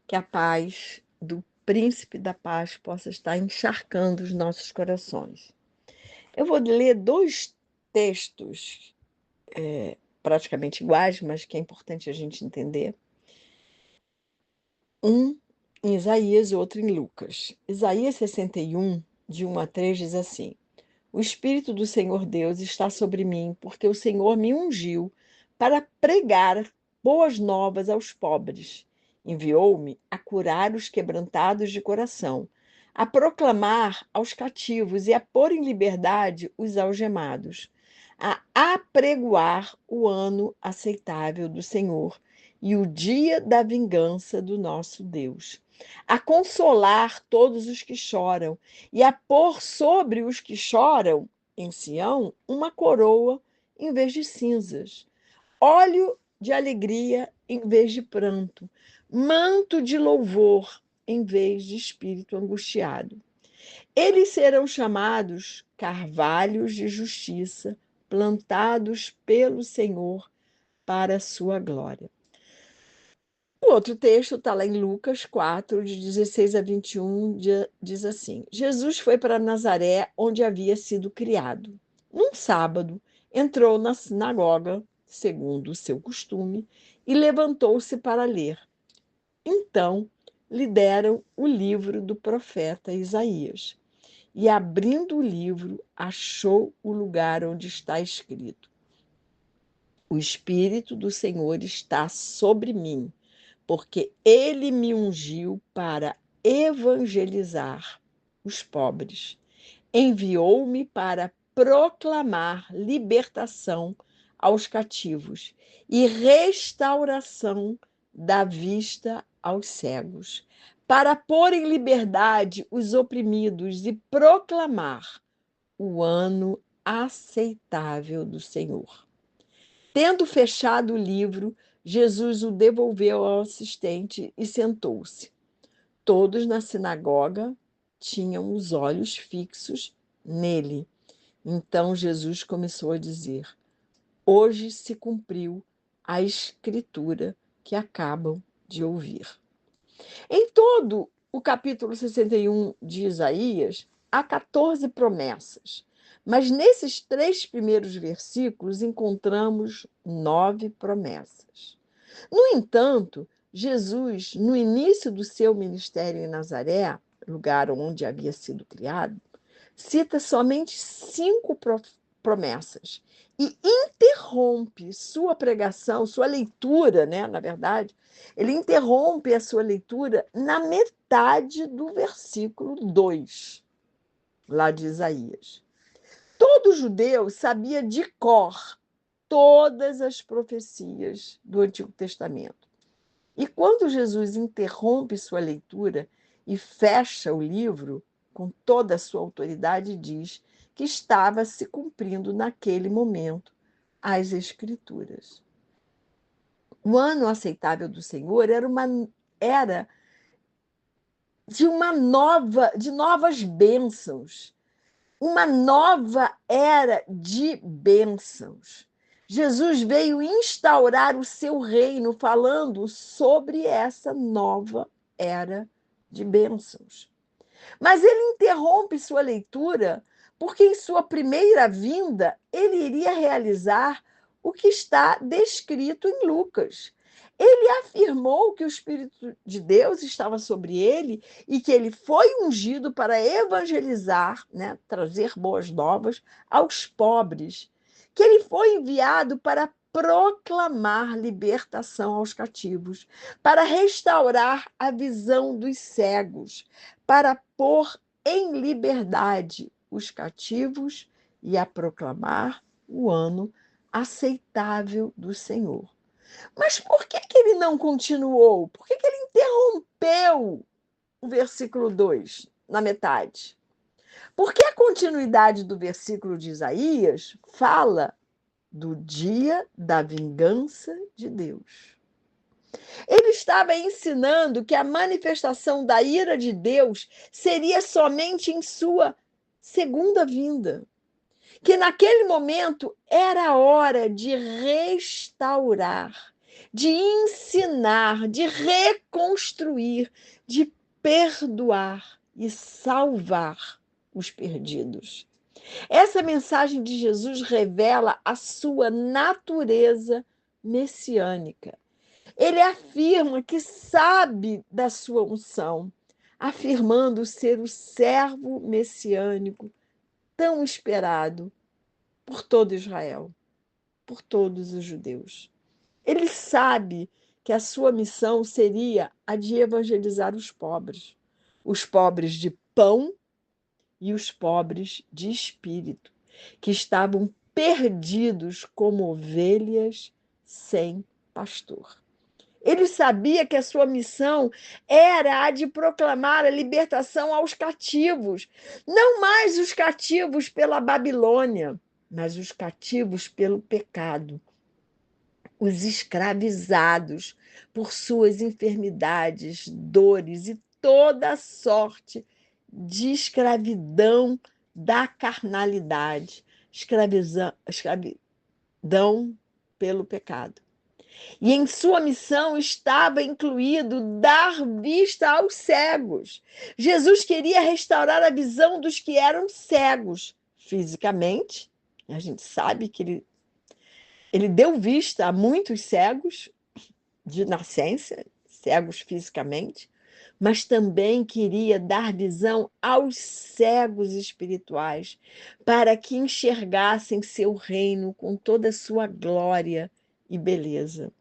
Que a paz do Príncipe da Paz possa estar encharcando os nossos corações. Eu vou ler dois textos praticamente iguais, mas que é importante a gente entender. Um em Isaías e outro em Lucas. Isaías 61, de 1 a 3, diz assim: O Espírito do Senhor Deus está sobre mim, porque o Senhor me ungiu para pregar boas novas aos pobres. Enviou-me a curar os quebrantados de coração, a proclamar aos cativos e a pôr em liberdade os algemados, a apregoar o ano aceitável do Senhor e o dia da vingança do nosso Deus, a consolar todos os que choram e a pôr sobre os que choram em Sião uma coroa em vez de cinzas, óleo de alegria em vez de pranto, manto de louvor em vez de espírito angustiado. Eles serão chamados carvalhos de justiça, plantados pelo Senhor para a sua glória. O outro texto está lá em Lucas 4, de 16 a 21, diz assim: Jesus foi para Nazaré, onde havia sido criado. Num sábado, entrou na sinagoga, segundo o seu costume, e levantou-se para ler. Então, lhe deram o livro do profeta Isaías. E, abrindo o livro, achou o lugar onde está escrito: O Espírito do Senhor está sobre mim, porque ele me ungiu para evangelizar os pobres. Enviou-me para proclamar libertação aos cativos e restauração da vista aos cegos, para pôr em liberdade os oprimidos e proclamar o ano aceitável do Senhor. Tendo fechado o livro, Jesus o devolveu ao assistente e sentou-se. Todos na sinagoga tinham os olhos fixos nele. Então Jesus começou a dizer: Hoje se cumpriu a escritura que acabam de ouvir. Em todo o capítulo 61 de Isaías, há 14 promessas, mas nesses 3 primeiros versículos encontramos 9 promessas. No entanto, Jesus, no início do seu ministério em Nazaré, lugar onde havia sido criado, cita somente 5 promessas e interrompe sua pregação, sua leitura, né, na verdade, ele interrompe a sua leitura na metade do versículo 2, lá de Isaías. Todo judeu sabia de cor todas as profecias do Antigo Testamento. E quando Jesus interrompe sua leitura e fecha o livro, com toda a sua autoridade, diz que estava se cumprindo naquele momento as Escrituras. O ano aceitável do Senhor era de novas bênçãos, uma nova era de bênçãos. Jesus veio instaurar o seu reino falando sobre essa nova era de bênçãos. Mas ele interrompe sua leitura porque em sua primeira vinda ele iria realizar o que está descrito em Lucas. Ele afirmou que o Espírito de Deus estava sobre ele e que ele foi ungido para evangelizar, né, trazer boas novas aos pobres, que ele foi enviado para proclamar libertação aos cativos, para restaurar a visão dos cegos, para pôr em liberdade os cativos e a proclamar o ano aceitável do Senhor. Mas por que ele não continuou? Por que ele interrompeu o versículo 2 na metade? Porque a continuidade do versículo de Isaías fala do dia da vingança de Deus. Ele estava ensinando que a manifestação da ira de Deus seria somente em sua segunda vinda. Que naquele momento era a hora de restaurar, de ensinar, de reconstruir, de perdoar e salvar os perdidos. Essa mensagem de Jesus revela a sua natureza messiânica. Ele afirma que sabe da sua unção, afirmando ser o servo messiânico tão esperado por todo Israel, por todos os judeus. Ele sabe que a sua missão seria a de evangelizar os pobres de pão e os pobres de espírito, que estavam perdidos como ovelhas sem pastor. Ele sabia que a sua missão era a de proclamar a libertação aos cativos, não mais os cativos pela Babilônia, mas os cativos pelo pecado, os escravizados por suas enfermidades, dores e toda sorte de escravidão da carnalidade, escravidão pelo pecado. E em sua missão estava incluído dar vista aos cegos. Jesus queria restaurar a visão dos que eram cegos fisicamente. A gente sabe que ele deu vista a muitos cegos de nascença, cegos fisicamente, mas também queria dar visão aos cegos espirituais, para que enxergassem seu reino com toda a sua glória e beleza.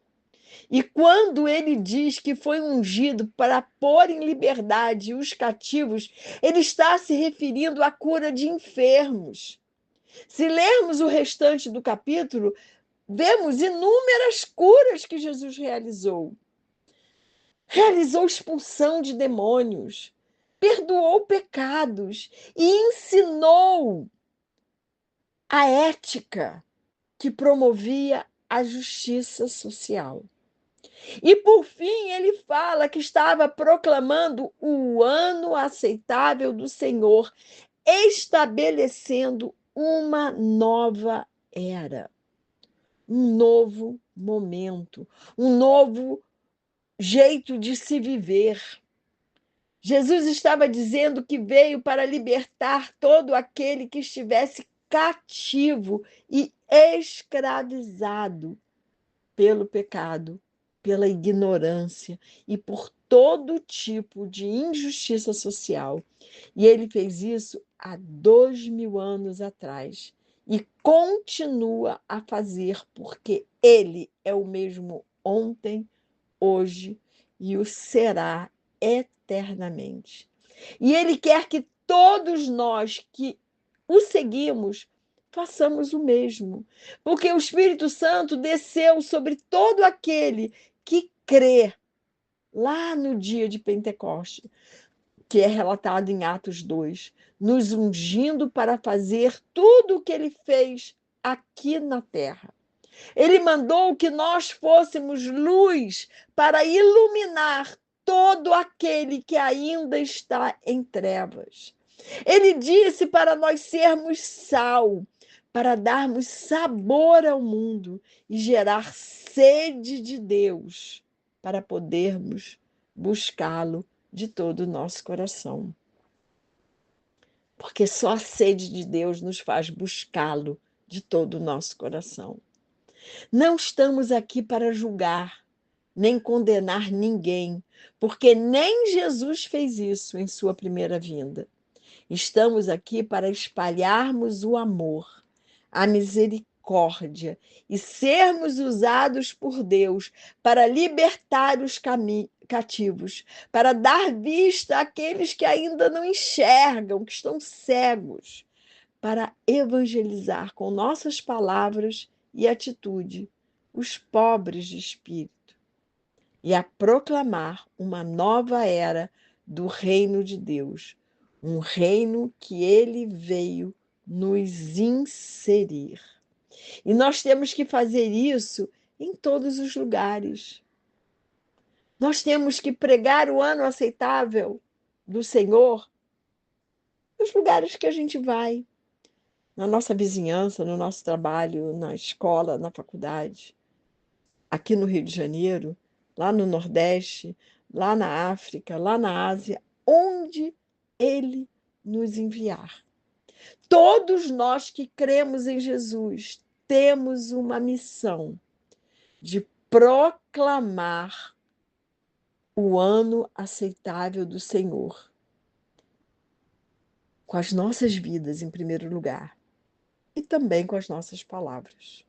E quando ele diz que foi ungido para pôr em liberdade os cativos, ele está se referindo à cura de enfermos. Se lermos o restante do capítulo, vemos inúmeras curas que Jesus realizou. Realizou expulsão de demônios, perdoou pecados e ensinou a ética que promovia a justiça social. E, por fim, ele fala que estava proclamando o ano aceitável do Senhor, estabelecendo uma nova era, um novo momento, um novo jeito de se viver. Jesus estava dizendo que veio para libertar todo aquele que estivesse cativo e escravizado pelo pecado, pela ignorância e por todo tipo de injustiça social. E ele fez isso há 2000 anos atrás e continua a fazer, porque ele é o mesmo ontem, hoje e o será eternamente. E ele quer que todos nós que o seguimos façamos o mesmo, porque o Espírito Santo desceu sobre todo aquele que crê lá no dia de Pentecostes, que é relatado em Atos 2, nos ungindo para fazer tudo o que ele fez aqui na terra. Ele mandou que nós fôssemos luz para iluminar todo aquele que ainda está em trevas. Ele disse para nós sermos sal, para darmos sabor ao mundo e gerar sede de Deus, para podermos buscá-lo de todo o nosso coração. Porque só a sede de Deus nos faz buscá-lo de todo o nosso coração. Não estamos aqui para julgar, nem condenar ninguém, porque nem Jesus fez isso em sua primeira vinda. Estamos aqui para espalharmos o amor, a misericórdia e sermos usados por Deus para libertar os cativos, para dar vista àqueles que ainda não enxergam, que estão cegos, para evangelizar com nossas palavras e atitude os pobres de espírito e a proclamar uma nova era do reino de Deus, um reino que ele veio nos inserir. E nós temos que fazer isso em todos os lugares. Nós temos que pregar o ano aceitável do Senhor nos lugares que a gente vai, na nossa vizinhança, no nosso trabalho, na escola, na faculdade. aqui no Rio de Janeiro, lá no Nordeste, lá na África, lá na Ásia, onde Ele nos enviar. Todos nós que cremos em Jesus temos uma missão de proclamar o ano aceitável do Senhor, com as nossas vidas em primeiro lugar e também com as nossas palavras.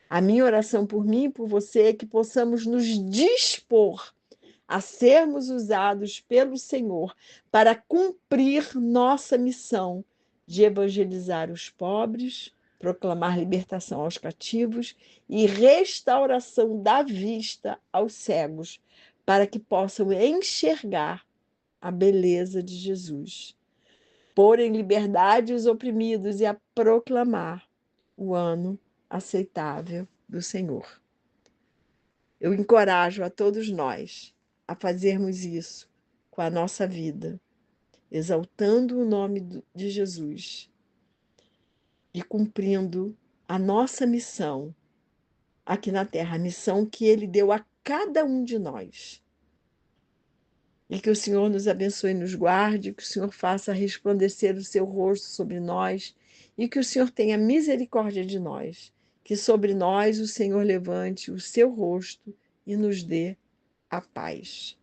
A minha oração por mim e por você é que possamos nos dispor a sermos usados pelo Senhor para cumprir nossa missão de evangelizar os pobres, proclamar libertação aos cativos e restauração da vista aos cegos, para que possam enxergar a beleza de Jesus, pôr em liberdade os oprimidos e a proclamar o ano aceitável do Senhor. Eu encorajo a todos nós a fazermos isso com a nossa vida, exaltando o nome de Jesus e cumprindo a nossa missão aqui na Terra, a missão que Ele deu a cada um de nós. E que o Senhor nos abençoe e nos guarde, que o Senhor faça resplandecer o seu rosto sobre nós e que o Senhor tenha misericórdia de nós, que sobre nós o Senhor levante o seu rosto e nos dê a paz.